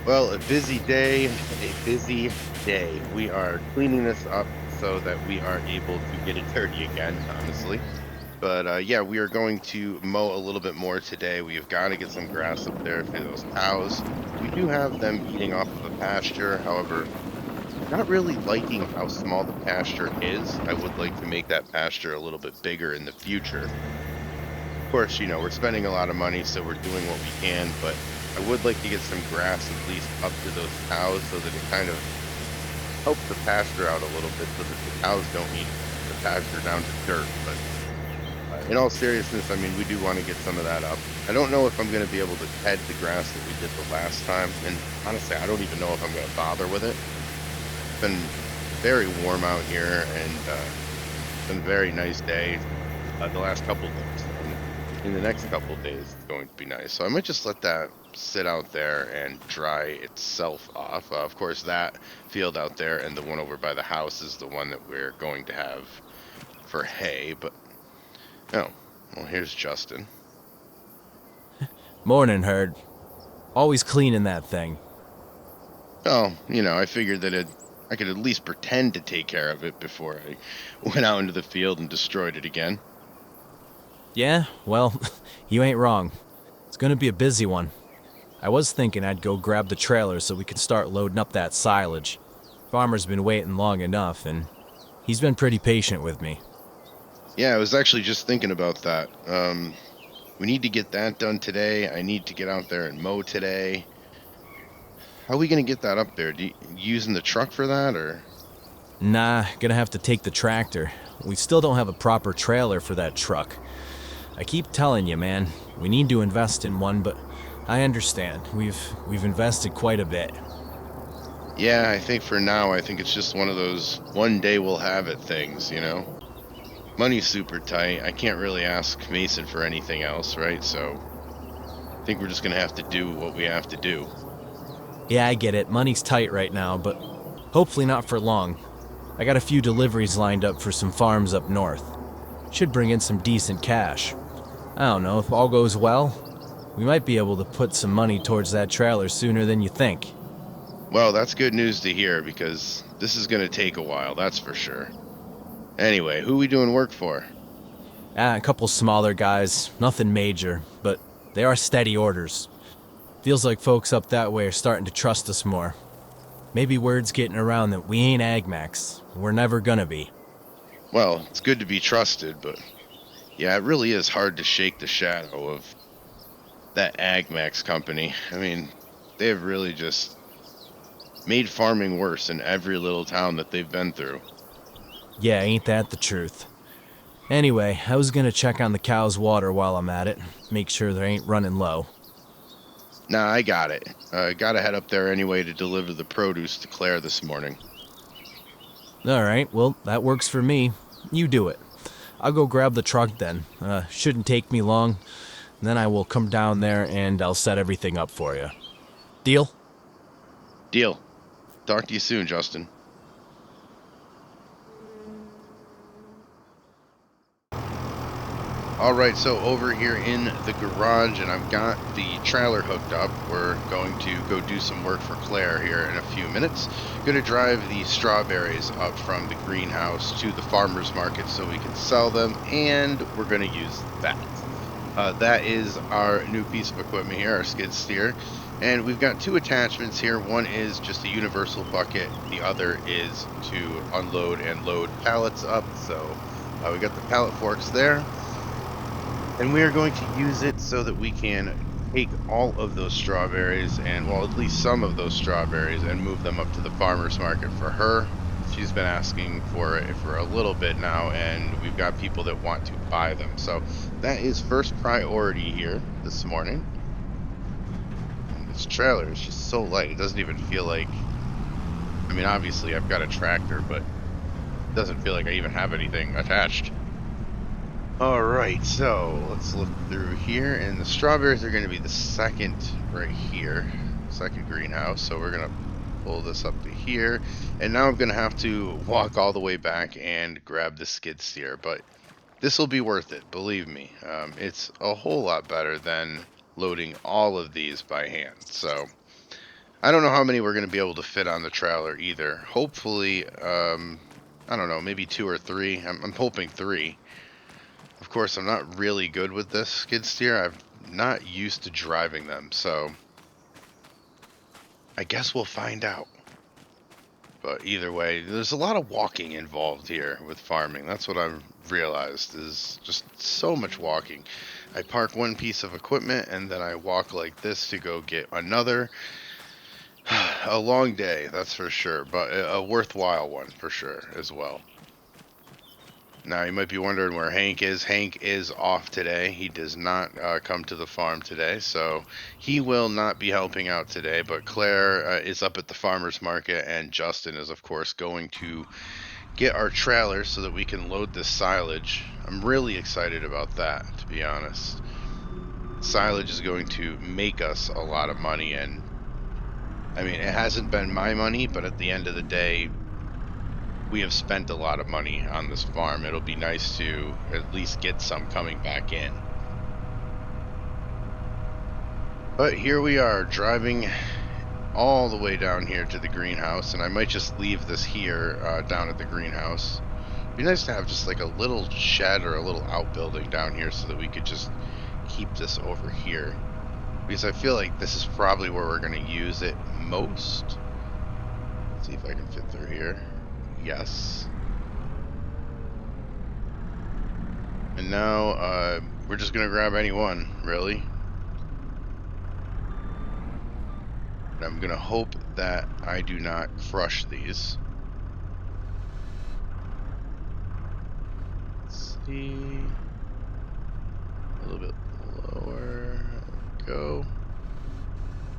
Well, a busy day, a busy day. We are cleaning this up so that we are able to get it dirty again, honestly. But yeah, we are going to mow a little bit more today. We have got to get some grass up there for those cows. We do have them eating off of a pasture. However, not really liking how small the pasture is. I would like to make that pasture a little bit bigger in the future. Of course, we're spending a lot of money, so we're doing what we can, but I would like to get some grass at least up to those cows so that it kind of helps the pasture out a little bit so that the cows don't eat the pasture down to dirt. But in all seriousness, I mean, we do want to get some of that up. I don't know if I'm going to be able to head the grass that we did the last time, and honestly, I don't even know if I'm going to bother with it. It's been very warm out here, and it's been a very nice day the last couple of days. And in the next couple of days, it's going to be nice. So I might just let that sit out there and dry itself off. Of course, that field out there and the one over by the house is the one that we're going to have for hay. But oh, well, here's Justin. Morning, Herd. Always cleaning that thing. Oh, I figured that I could at least pretend to take care of it before I went out into the field and destroyed it again. Yeah, well, you ain't wrong. It's gonna be a busy one. I was thinking I'd go grab the trailer so we can start loading up that silage. Farmer's been waiting long enough, and he's been pretty patient with me. Yeah, I was actually just thinking about that. We need to get that done today. I need to get out there and mow today. How are we going to get that up there? Using the truck for that, or? Nah, gonna have to take the tractor. We still don't have a proper trailer for that truck. I keep telling you, man, we need to invest in one, but I understand. We've invested quite a bit. Yeah, I think for now, I think it's just one of those one day we'll have it things. Money's super tight. I can't really ask Mason for anything else, right? So I think we're just going to have to do what we have to do. Yeah, I get it. Money's tight right now, but hopefully not for long. I got a few deliveries lined up for some farms up north. Should bring in some decent cash. I don't know, if all goes well, we might be able to put some money towards that trailer sooner than you think. Well, that's good news to hear because this is going to take a while, that's for sure. Anyway, who we doing work for? A couple smaller guys, nothing major, but they are steady orders. Feels like folks up that way are starting to trust us more. Maybe word's getting around that we ain't AgMax. We're never gonna be. Well, it's good to be trusted, but yeah, it really is hard to shake the shadow of that AgMax company. I mean, they've really just made farming worse in every little town that they've been through. Yeah, ain't that the truth? Anyway, I was gonna check on the cow's water while I'm at it, make sure they ain't running low. Nah, I got it. Gotta head up there anyway to deliver the produce to Claire this morning. Alright, well, that works for me. You do it. I'll go grab the truck then. Shouldn't take me long. Then I will come down there and I'll set everything up for you. Deal? Deal. Talk to you soon, Justin. All right, so over here in the garage, and I've got the trailer hooked up. We're going to go do some work for Claire here in a few minutes. Going to drive the strawberries up from the greenhouse to the farmer's market so we can sell them, and we're going to use that. That is our new piece of equipment here, our skid steer. And we've got two attachments here. One is just a universal bucket. The other is to unload and load pallets up. So we got the pallet forks there. And we are going to use it so that we can take all of those strawberries and, well, at least some of those strawberries and move them up to the farmer's market for her. She's been asking for it for a little bit now, and we've got people that want to buy them. So that is first priority here this morning. And this trailer is just so light. It doesn't even feel like, I mean, obviously I've got a tractor, but it doesn't feel like I even have anything attached. All right, so let's look through here, and the strawberries are going to be the second right here, second greenhouse. So we're going to pull this up to here, and now I'm going to have to walk all the way back and grab the skid steer, but this will be worth it, believe me. It's a whole lot better than loading all of these by hand. So I don't know how many we're going to be able to fit on the trailer either. Hopefully, I don't know, maybe 2 or 3. I'm hoping 3. Of course, I'm not really good with this skid steer. I'm not used to driving them, so I guess we'll find out. But either way, there's a lot of walking involved here with farming. That's what I've realized, is just so much walking. I park one piece of equipment and then I walk like this to go get another. A long day, that's for sure, but a worthwhile one for sure as well. Now, you might be wondering where Hank is. Hank is off today. He does not come to the farm today, so he will not be helping out today. But Claire is up at the farmer's market, and Justin is, of course, going to get our trailer so that we can load this silage. I'm really excited about that, to be honest. Silage is going to make us a lot of money, and I mean, it hasn't been my money, but at the end of the day, we have spent a lot of money on this farm. It'll be nice to at least get some coming back in. But here we are, driving all the way down here to the greenhouse, and I might just leave this here down at the greenhouse. It'd be nice to have just like a little shed or a little outbuilding down here so that we could just keep this over here. Because I feel like this is probably where we're going to use it most. Let's see if I can fit through here. Yes. And now, we're just gonna grab any one, really. And I'm gonna hope that I do not crush these. Let's see. A little bit lower. There we go.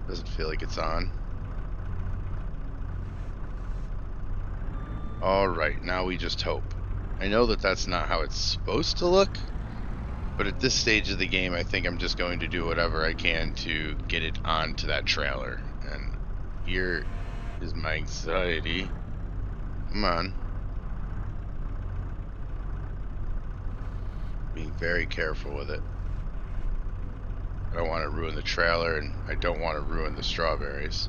Doesn't feel like it's on. Alright, now we just hope. I know that that's not how it's supposed to look, but at this stage of the game, I think I'm just going to do whatever I can to get it onto that trailer. And here is my anxiety. Come on. Being very careful with it. I don't want to ruin the trailer, and I don't want to ruin the strawberries.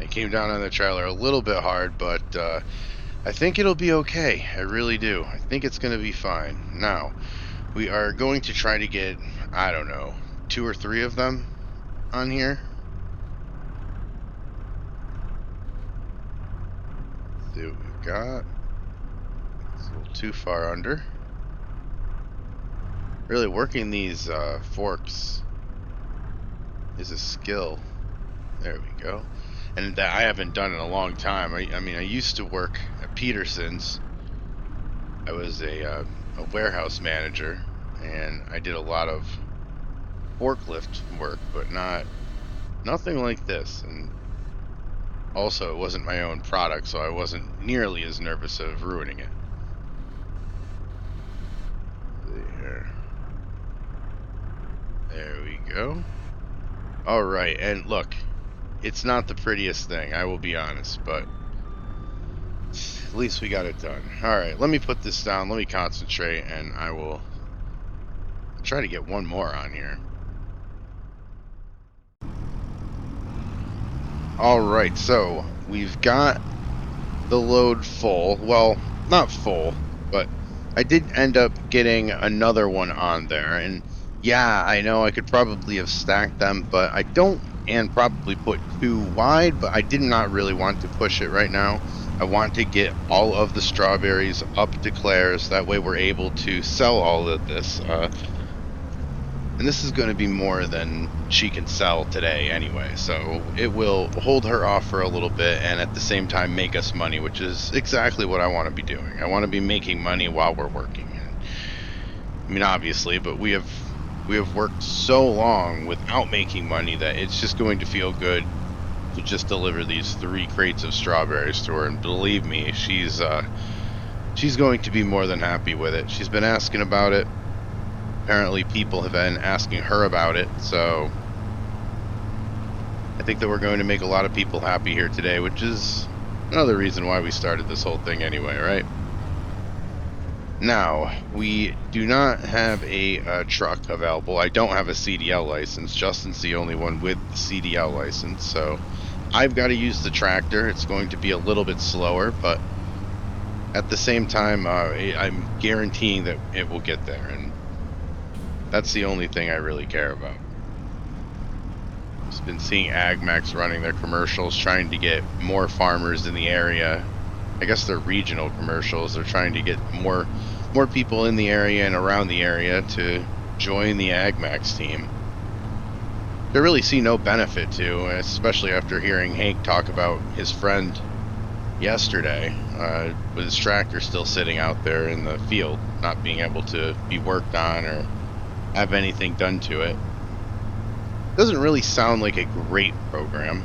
I came down on the trailer a little bit hard, but I think it'll be okay. I really do. I think it's going to be fine. Now, we are going to try to get, I don't know, 2 or 3 of them on here. Let's see what we've got. It's a little too far under. Really working these forks is a skill. There we go. And that I haven't done in a long time. I mean, I used to work at Peterson's. I was a warehouse manager, and I did a lot of forklift work, but nothing like this. And also, it wasn't my own product, so I wasn't nearly as nervous of ruining it. There we go. All right, and look, it's not the prettiest thing, I will be honest, but at least we got it done. Alright, let me put this down, let me concentrate, and I will try to get one more on here. Alright, so we've got the load full. Well, not full, but I did end up getting another one on there, and yeah, I know I could probably have stacked them, but I don't, and probably put 2 wide, but I did not really want to push it right now. I want to get all of the strawberries up to Claire's, that way we're able to sell all of this. And this is going to be more than she can sell today anyway, so it will hold her off for a little bit and at the same time make us money, which is exactly what I want to be doing. I want to be making money while we're working. I mean, obviously, but we have worked so long without making money that it's just going to feel good to just deliver these 3 crates of strawberries to her. And believe me, she's going to be more than happy with it. She's been asking about it. Apparently people have been asking her about it, so I think that we're going to make a lot of people happy here today, which is another reason why we started this whole thing anyway, right? Now, we do not have a truck available. I don't have a CDL license. Justin's the only one with the CDL license, so I've got to use the tractor. It's going to be a little bit slower, but at the same time, I'm guaranteeing that it will get there, and that's the only thing I really care about. I've been seeing AgMax running their commercials, trying to get more farmers in the area. I guess they're regional commercials. They're trying to get more people in the area and around the area to join the AgMax team. They really see no benefit to, especially after hearing Hank talk about his friend yesterday, with his tractor still sitting out there in the field, not being able to be worked on or have anything done to it. Doesn't really sound like a great program.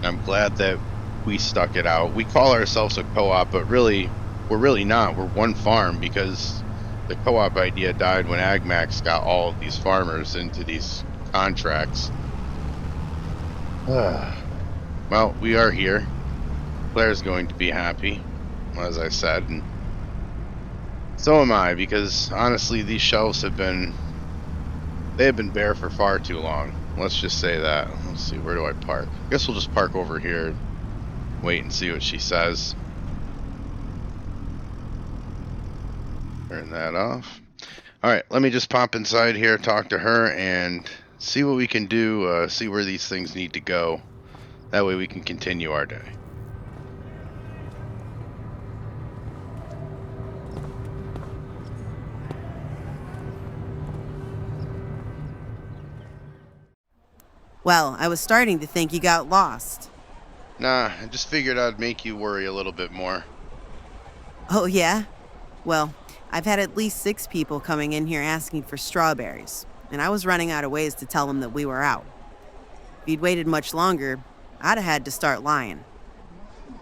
I'm glad that we stuck it out. We call ourselves a co-op, but really, we're really not. We're one farm because the co-op idea died when AgMax got all of these farmers into these contracts. Well, we are here. Claire's going to be happy, as I said, and so am I, because honestly, these shelves have been bare for far too long. Let's just say that. Let's see, where do I park? I guess we'll just park over here, wait and see what she says. Turn that off. Alright, let me just pop inside here, talk to her, and see what we can do, see where these things need to go. That way we can continue our day. Well, I was starting to think you got lost. Nah, I just figured I'd make you worry a little bit more. Oh, yeah? Well, I've had at least 6 people coming in here asking for strawberries, and I was running out of ways to tell them that we were out. If you'd waited much longer, I'd have had to start lying.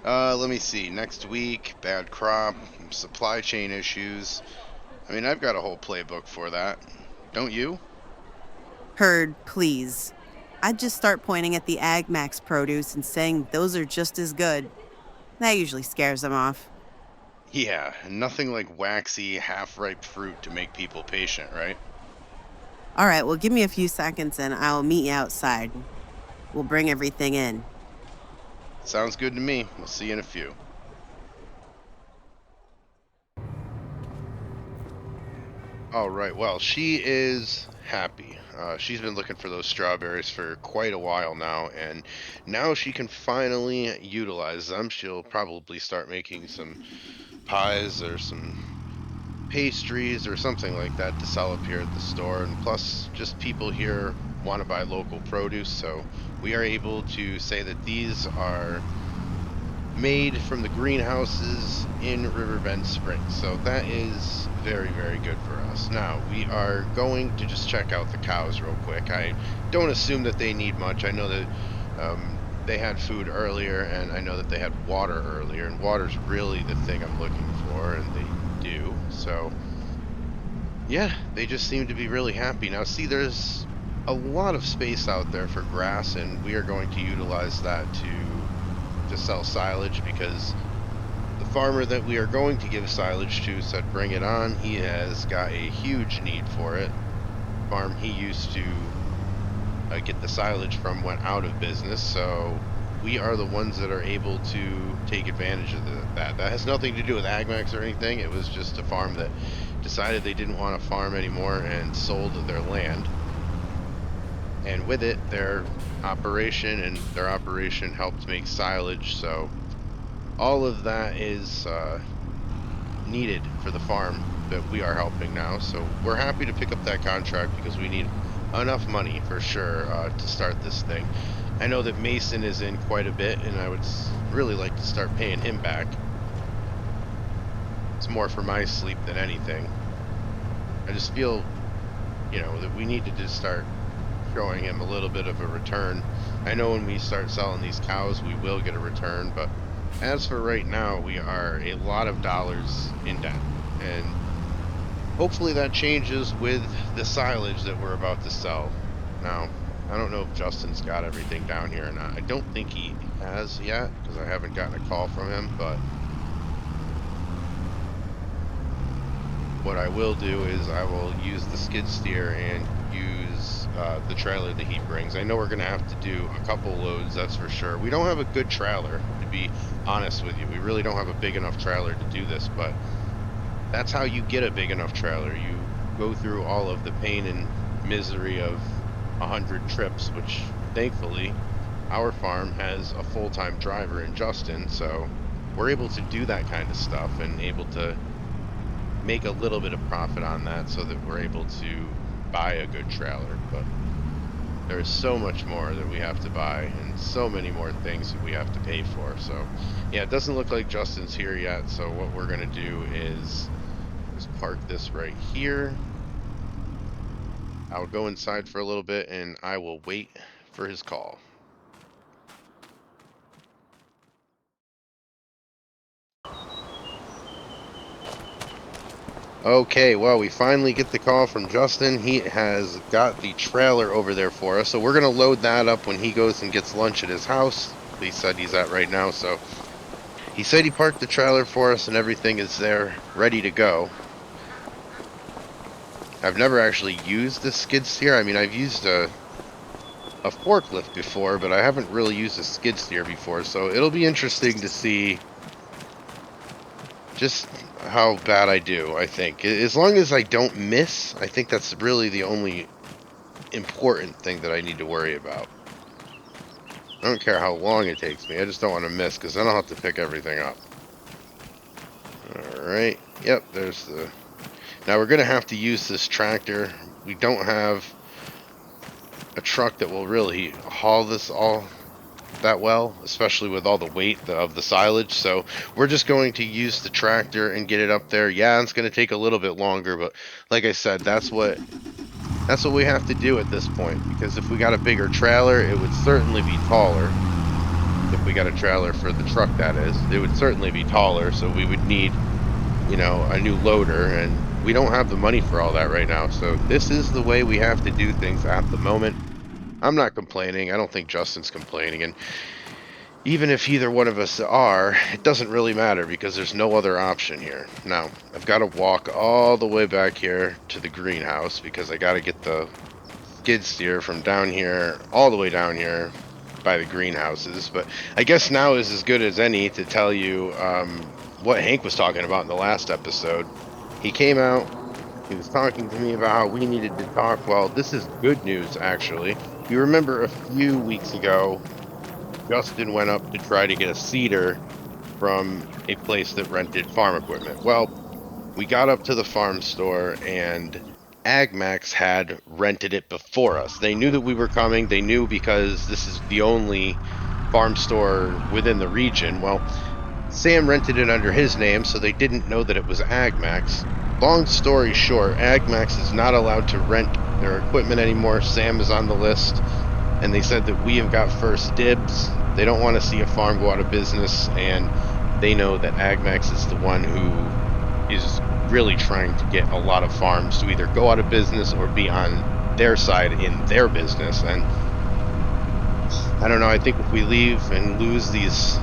Let me see. Next week, bad crop, supply chain issues. I mean, I've got a whole playbook for that. Don't you? Heard, please. I'd just start pointing at the AgMax produce and saying those are just as good. That usually scares them off. Yeah, nothing like waxy, half-ripe fruit to make people patient, right? All right, well, give me a few seconds and I'll meet you outside. We'll bring everything in. Sounds good to me. We'll see you in a few. All right, well, she is happy. She's been looking for those strawberries for quite a while now, and now she can finally utilize them. She'll probably start making some pies or some pastries or something like that to sell up here at the store. And plus, just people here want to buy local produce, so we are able to say that these are made from the greenhouses in Riverbend Springs. So that is very, very good for us. Now, we are going to just check out the cows real quick. I don't assume that they need much. I know that they had food earlier, and I know that they had water earlier, and water's really the thing I'm looking for, and they do. So, yeah, they just seem to be really happy. Now, see, there's a lot of space out there for grass, and we are going to utilize that to sell silage, because the farmer that we are going to give silage to said bring it on. He has got a huge need for it. The farm he used to get the silage from went out of business, so we are the ones that are able to take advantage of that. That has nothing to do with AgMax or anything. It was just a farm that decided they didn't want to farm anymore and sold their land. And with it, their operation helped make silage, so all of that is needed for the farm that we are helping now. So we're happy to pick up that contract because we need enough money for sure to start this thing. I know that Mason is in quite a bit, and I would really like to start paying him back. It's more for my sleep than anything. I just feel, that we need to just start showing him a little bit of a return. I know when we start selling these cows, we will get a return, but as for right now, we are a lot of dollars in debt, and hopefully that changes with the silage that we're about to sell. Now, I don't know if Justin's got everything down here or not. I don't think he has yet, because I haven't gotten a call from him, but what I will do is I will use the skid steer and use the trailer that he brings. I know we're going to have to do a couple loads, that's for sure. We don't have a good trailer, to be honest with you. We really don't have a big enough trailer to do this, but that's how you get a big enough trailer. You go through all of the pain and misery of 100 trips, which thankfully our farm has a full-time driver in Justin, so we're able to do that kind of stuff and able to make a little bit of profit on that so that we're able to buy a good trailer. But there's so much more that we have to buy and so many more things that we have to pay for. So yeah, it doesn't look like Justin's here yet, so what we're gonna do is just park this right here. I'll go inside for a little bit and I will wait for his call. Okay, well, we finally get the call from Justin. He has got the trailer over there for us, so we're going to load that up when he goes and gets lunch at his house. He said he's at right now, so he said he parked the trailer for us and everything is there, ready to go. I've never actually used a skid steer. I mean, I've used a forklift before, but I haven't really used a skid steer before, so it'll be interesting to see just how bad I do. I think as long as I don't miss, I think that's really the only important thing that I need to worry about. I don't care how long it takes me, I just don't want to miss, because then I'll have to pick everything up. Alright, yep, there's the... Now we're going to have to use this tractor. We don't have a truck that will really haul this all that well, especially with all the weight of the silage, so we're just going to use the tractor and get it up there. Yeah, it's going to take a little bit longer, but like I said, that's what we have to do at this point, because if we got a bigger trailer, it would certainly be taller. If we got a trailer for the truck, that is, it would certainly be taller, so we would need, you know, a new loader, and we don't have the money for all that right now, so this is the way we have to do things at the moment. I'm not complaining. I don't think Justin's complaining, and even if either one of us are, it doesn't really matter because there's no other option here. Now, I've got to walk all the way back here to the greenhouse because I got to get the skid steer from down here all the way down here by the greenhouses. But I guess now is as good as any to tell you what Hank was talking about in the last episode. He came out, he was talking to me about how we needed to talk. Well, this is good news, actually. You remember a few weeks ago, Justin went up to try to get a seeder from a place that rented farm equipment. Well, we got up to the farm store and AgMax had rented it before us. They knew that we were coming. They knew because this is the only farm store within the region. Well, Sam rented it under his name, so they didn't know that it was AgMax. Long story short, AgMax is not allowed to rent their equipment anymore. Sam is on the list, and they said that we have got first dibs. They don't want to see a farm go out of business, and they know that AgMax is the one who is really trying to get a lot of farms to either go out of business or be on their side in their business. And I don't know, I think if we leave and lose these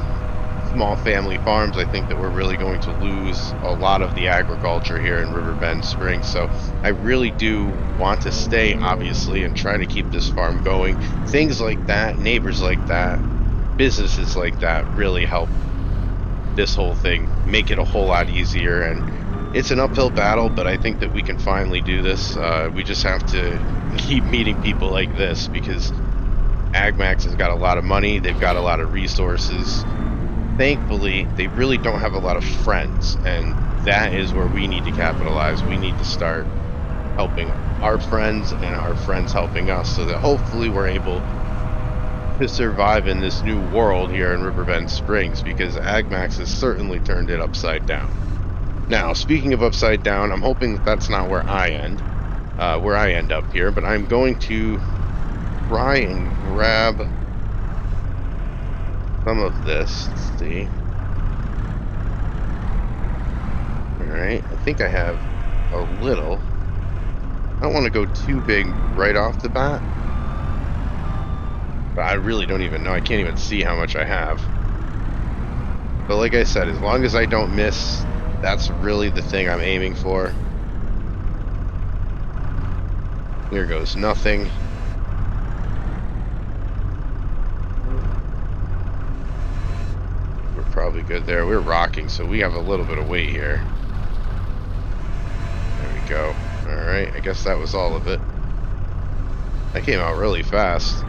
small family farms, I think that we're really going to lose a lot of the agriculture here in Riverbend Springs. So I really do want to stay, obviously, and try to keep this farm going. Things like that, neighbors like that, businesses like that really help this whole thing make it a whole lot easier. And it's an uphill battle, but I think that we can finally do this. We just have to keep meeting people like this, because AgMax has got a lot of money, they've got a lot of resources. Thankfully, they really don't have a lot of friends, and that is where we need to capitalize. We need to start helping our friends and our friends helping us, so that hopefully we're able to survive in this new world here in Riverbend Springs, because AgMax has certainly turned it upside down. Now, speaking of upside down, I'm hoping that that's not where I end up here, but I'm going to try and grab some of this. Let's see. Alright, I think I have a little. I don't want to go too big right off the bat, but I really don't even know. I can't even see how much I have. But like I said, as long as I don't miss, that's really the thing I'm aiming for. There goes nothing. We're probably good there. We're rocking, so we have a little bit of weight here. There we go. Alright, I guess that was all of it. That came out really fast.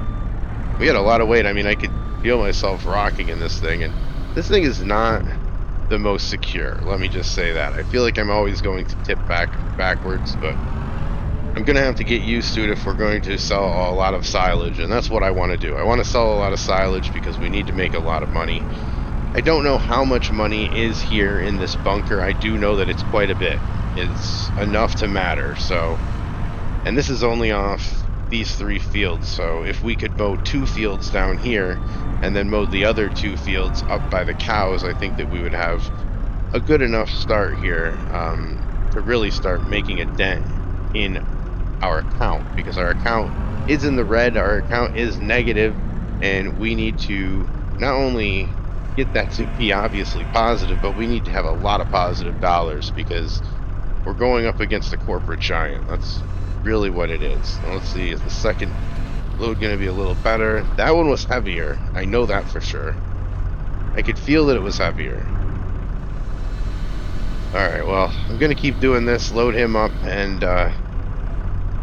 We had a lot of weight. I mean, I could feel myself rocking in this thing, and this thing is not the most secure. Let me just say that. I feel like I'm always going to tip backwards, but I'm going to have to get used to it if we're going to sell a lot of silage, and that's what I want to do. I want to sell a lot of silage because we need to make a lot of money. I don't know how much money is here in this bunker. I do know that it's quite a bit. It's enough to matter, so... And this is only off these 3 fields, so if we could mow 2 fields down here, and then mow the other 2 fields up by the cows, I think that we would have a good enough start here to really start making a dent in our account, because our account is in the red, our account is negative, and we need to not only get that to be obviously positive, but we need to have a lot of positive dollars, because we're going up against a corporate giant. That's really what it is. Now, let's see, is the second load going to be a little better? That one was heavier. I know that for sure. I could feel that it was heavier. Alright, well, I'm going to keep doing this, load him up, and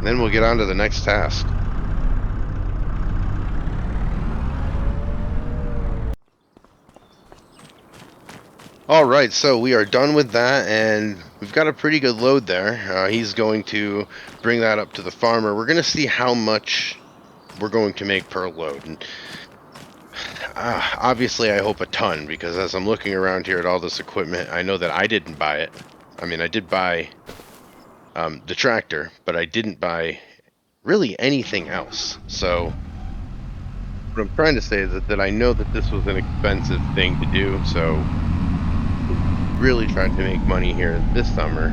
then we'll get on to the next task. Alright, so we are done with that, and we've got a pretty good load there. He's going to bring that up to the farmer. We're going to see how much we're going to make per load. And obviously, I hope a ton, because as I'm looking around here at all this equipment, I know that I didn't buy it. I mean, I did buy the tractor, but I didn't buy really anything else. So what I'm trying to say is that I know that this was an expensive thing to do, so really trying to make money here this summer.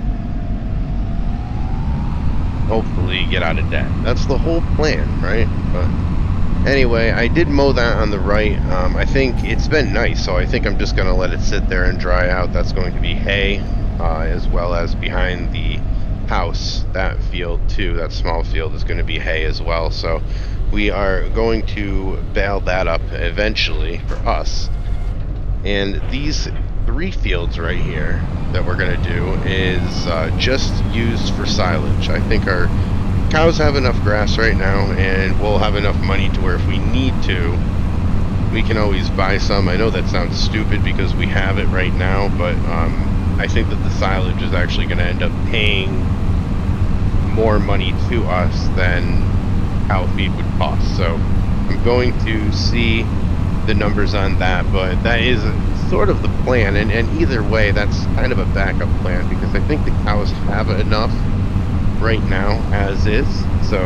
Hopefully get out of debt. That's the whole plan, right? But anyway, I did mow that on the right. I think it's been nice, so I think I'm just going to let it sit there and dry out. That's going to be hay, as well as behind the house, that field too, that small field is going to be hay as well. So we are going to bale that up eventually for us. And these 3 fields right here that we're going to do is just used for silage. I think our cows have enough grass right now, and we'll have enough money to where if we need to, we can always buy some. I know that sounds stupid because we have it right now, but I think that the silage is actually going to end up paying more money to us than cow feed would cost. So I'm going to see the numbers on that, but that is sort of the plan, and either way, that's kind of a backup plan, because I think the cows have enough right now as is, so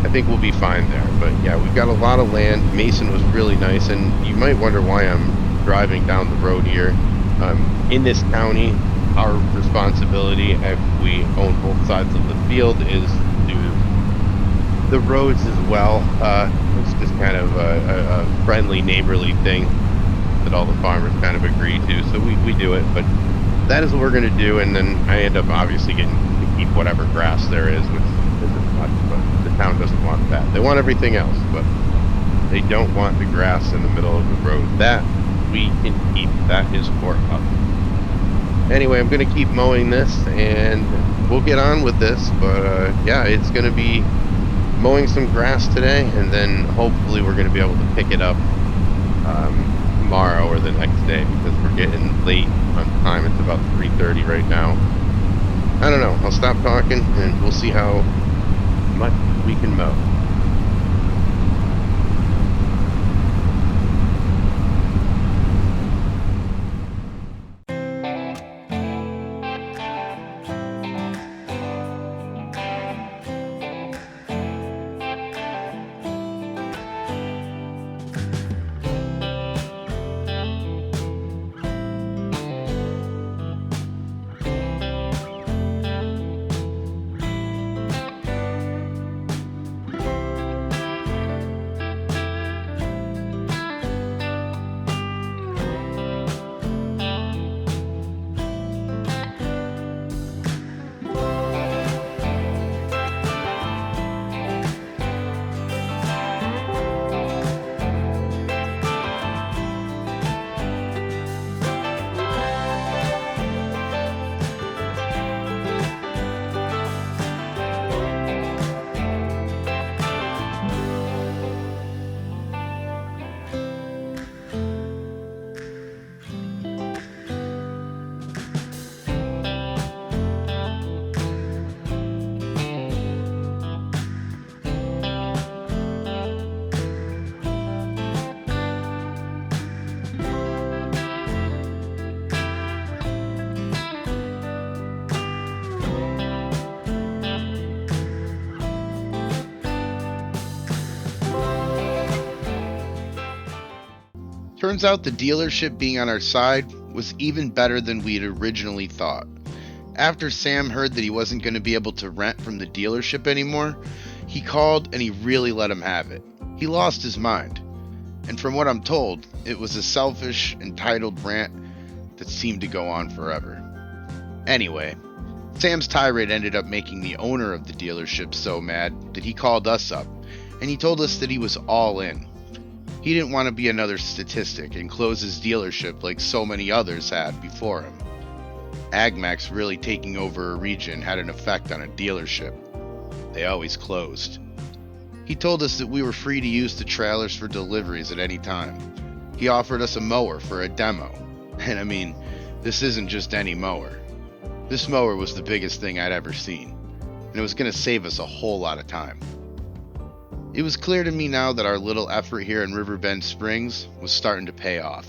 I think we'll be fine there. But yeah, we've got a lot of land. Mason was really nice, and you might wonder why I'm driving down the road here. In this county, our responsibility, if we own both sides of the field, is to do the roads as well. It's just kind of a friendly, neighborly thing that all the farmers kind of agree to, so we do it. But that is what we're going to do, and then I end up obviously getting to keep whatever grass there is, which isn't much, but the town doesn't want that. They want everything else, but they don't want the grass in the middle of the road. That we can keep. That is for us. Anyway, I'm going to keep mowing this, and we'll get on with this, but yeah, it's going to be mowing some grass today, and then hopefully we're going to be able to pick it up tomorrow or the next day, because we're getting late on time. It's about 3:30 right now. I don't know. I'll stop talking, and we'll see how much we can mow. Turns out the dealership being on our side was even better than we had originally thought. After Sam heard that he wasn't going to be able to rent from the dealership anymore, he called and he really let him have it. He lost his mind. And from what I'm told, it was a selfish, entitled rant that seemed to go on forever. Anyway, Sam's tirade ended up making the owner of the dealership so mad that he called us up, and he told us that he was all in. He didn't want to be another statistic and close his dealership like so many others had before him. AgMax really taking over a region had an effect on a dealership. They always closed. He told us that we were free to use the trailers for deliveries at any time. He offered us a mower for a demo. And I mean, this isn't just any mower. This mower was the biggest thing I'd ever seen, and it was going to save us a whole lot of time. It was clear to me now that our little effort here in Riverbend Springs was starting to pay off,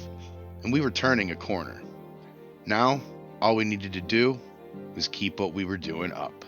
and we were turning a corner. Now, all we needed to do was keep what we were doing up.